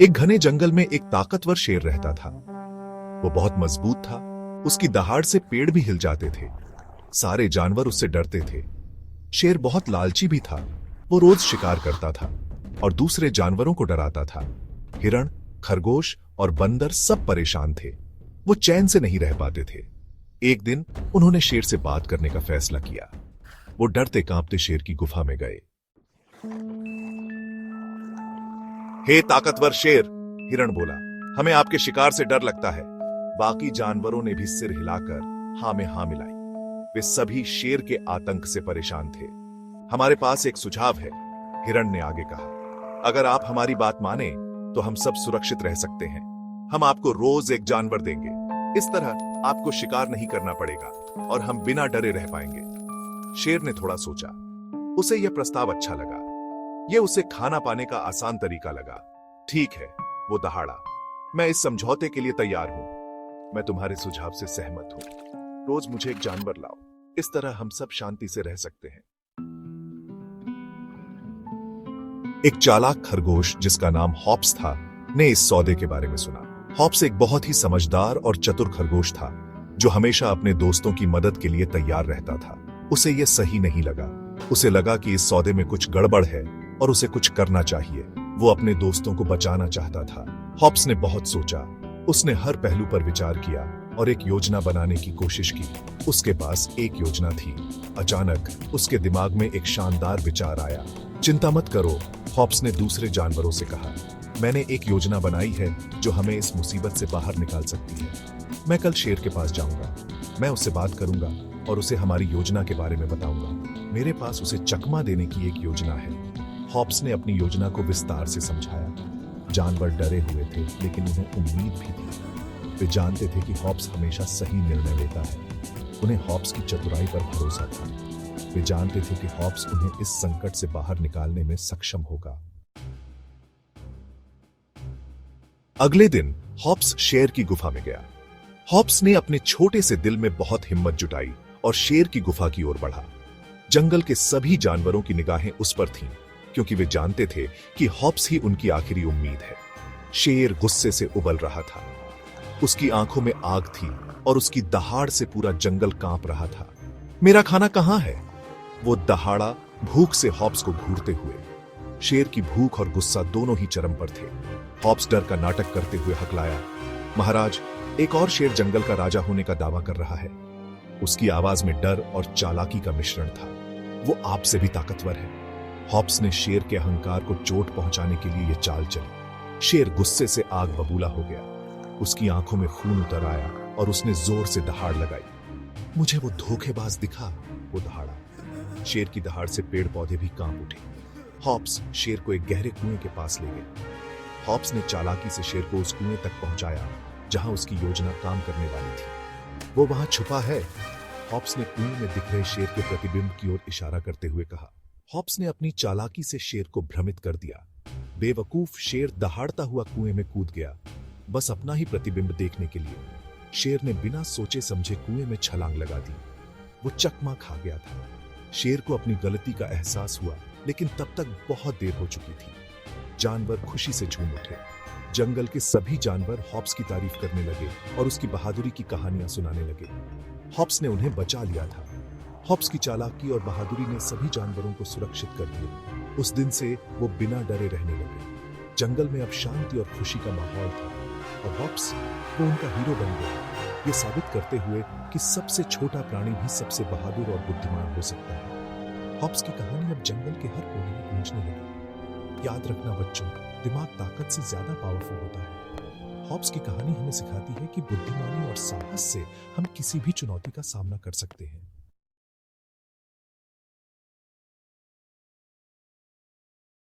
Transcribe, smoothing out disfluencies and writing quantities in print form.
एक घने जंगल में एक ताकतवर शेर रहता था। वो बहुत मजबूत था। उसकी दहाड़ से पेड़ भी हिल जाते थे। सारे जानवर उससे डरते थे। शेर बहुत लालची भी था। वो रोज शिकार करता था और दूसरे जानवरों को डराता था। हिरण, खरगोश और बंदर सब परेशान थे। वो चैन से नहीं रह पाते थे। एक दिन उन्होंने शेर से बात करने का फैसला किया। वो डरते कांपते शेर की गुफा में गए। हे ताकतवर शेर, हिरण बोला, हमें आपके शिकार से डर लगता है। बाकी जानवरों ने भी सिर हिलाकर हां में हां मिलाई। वे सभी शेर के आतंक से परेशान थे। हमारे पास एक सुझाव है, हिरण ने आगे कहा। अगर आप हमारी बात माने तो हम सब सुरक्षित रह सकते हैं। हम आपको रोज एक जानवर देंगे। इस तरह आपको शिकार नहीं करना पड़ेगा और हम बिना डरे रह पाएंगे। शेर ने थोड़ा सोचा। उसे यह प्रस्ताव अच्छा लगा। यह उसे खाना पाने का आसान तरीका लगा। ठीक है, वो दहाड़ा, मैं इस समझौते के लिए तैयार हूं। मैं तुम्हारे सुझाव से सहमत हूं। रोज मुझे एक जानवर लाओ। इस तरह हम सब शांति से रह सकते हैं। एक चालाक खरगोश जिसका नाम हॉप्स था ने इस सौदे के बारे में सुना। हॉप्स एक बहुत ही समझदार और चतुर खरगोश था जो हमेशा अपने दोस्तों की मदद के लिए तैयार रहता था। उसे यह सही नहीं लगा। उसे लगा कि इस सौदे में कुछ गड़बड़ है और उसे कुछ करना चाहिए। वो अपने दोस्तों को बचाना चाहता था। हॉप्स ने बहुत सोचा। उसने हर पहलू पर विचार किया और एक योजना बनाने की कोशिश की। उसके पास एक योजना थी। अचानक उसके दिमाग में एक शानदार विचार आया। चिंता मत करो, हॉप्स ने दूसरे जानवरों से कहा। मैंने एक योजना बनाई है जो हमें इस मुसीबत से बाहर निकाल सकती है। मैं कल शेर के पास जाऊंगा। मैं उससे बात करूंगा और उसे हमारी योजना के बारे में बताऊंगा। मेरे पास उसे चकमा देने की एक योजना है। हॉप्स ने अपनी योजना को विस्तार से समझाया। जानवर डरे हुए थे, लेकिन उन्हें उम्मीद भी थी। वे जानते थे कि हॉप्स हमेशा सही निर्णय लेता है। उन्हें हॉप्स की चतुराई पर भरोसा था। वे जानते थे कि हॉप्स उन्हें इस संकट से बाहर निकालने में सक्षम होगा। अगले दिन हॉप्स शेर की गुफा में गया। हॉप्स ने अपने छोटे से दिल में बहुत हिम्मत जुटाई और शेर की गुफा की ओर बढ़ा। जंगल के सभी जानवरों की निगाहें उस पर थीं, क्योंकि वे जानते थे कि हॉप्स ही उनकी आखिरी उम्मीद है। शेर गुस्से से उबल रहा था। उसकी आंखों में आग थी और उसकी दहाड़ से पूरा जंगल कांप रहा था। मेरा खाना कहां है? वो दहाड़ा भूख से हॉप्स को घूरते हुए। शेर की भूख और गुस्सा दोनों ही चरम पर थे। हॉप्स डर का नाटक करते हुए हकलाया, महाराज, एक और शेर जंगल का राजा होने का दावा कर रहा है। उसकी आवाज में डर और चालाकी का मिश्रण था। वो आपसे भी ताकतवर है। हॉप्स ने शेर के अहंकार को चोट पहुंचाने के लिए यह चाल चली। शेर गुस्से से आग बबूला हो गया। उसकी आंखों में खून उतर आया और उसने जोर से दहाड़ लगाई। मुझे वो धोखेबाज दिखा, वो दहाड़ा। शेर की दहाड़ से पेड़ पौधे भी कांप उठे। हॉप्स शेर को एक गहरे कुएं के पास ले गए। हॉप्स ने चालाकी से शेर को उस कुएं तक पहुंचाया जहां उसकी योजना काम करने वाली थी। वो वहां छुपा है, हॉप्स ने कुएं में दिख रहे शेर के प्रतिबिंब की ओर इशारा करते हुए कहा। हॉप्स ने अपनी चालाकी से शेर को भ्रमित कर दिया। बेवकूफ शेर दहाड़ता हुआ कुएं में कूद गया, बस अपना ही प्रतिबिंब देखने के लिए। शेर ने बिना सोचे समझे कुएं में छलांग लगा दी। वो चकमा खा गया था। शेर को अपनी गलती का एहसास हुआ, लेकिन तब तक बहुत देर हो चुकी थी। जानवर खुशी से झूम उठे। जंगल के सभी जानवर हॉप्स की तारीफ करने लगे और उसकी बहादुरी की कहानियां सुनाने लगे। हॉप्स ने उन्हें बचा लिया था। हॉप्स की चालाकी और बहादुरी ने सभी जानवरों को सुरक्षित कर दिया। उस दिन से वो बिना डरे रहने लगे। जंगल में अब शांति और खुशी का माहौल था और हॉप्स वो उनका हीरो बन गया, ये साबित करते हुए कि सबसे छोटा प्राणी भी सबसे बहादुर और बुद्धिमान हो सकता है। हॉप्स की कहानी अब जंगल के हर कोने में गूंजने लगी। याद रखना बच्चों, दिमाग ताकत से ज्यादा पावरफुल होता है। हॉप्स की कहानी हमें सिखाती है कि बुद्धिमानी और साहस से हम किसी भी चुनौती का सामना कर सकते हैं।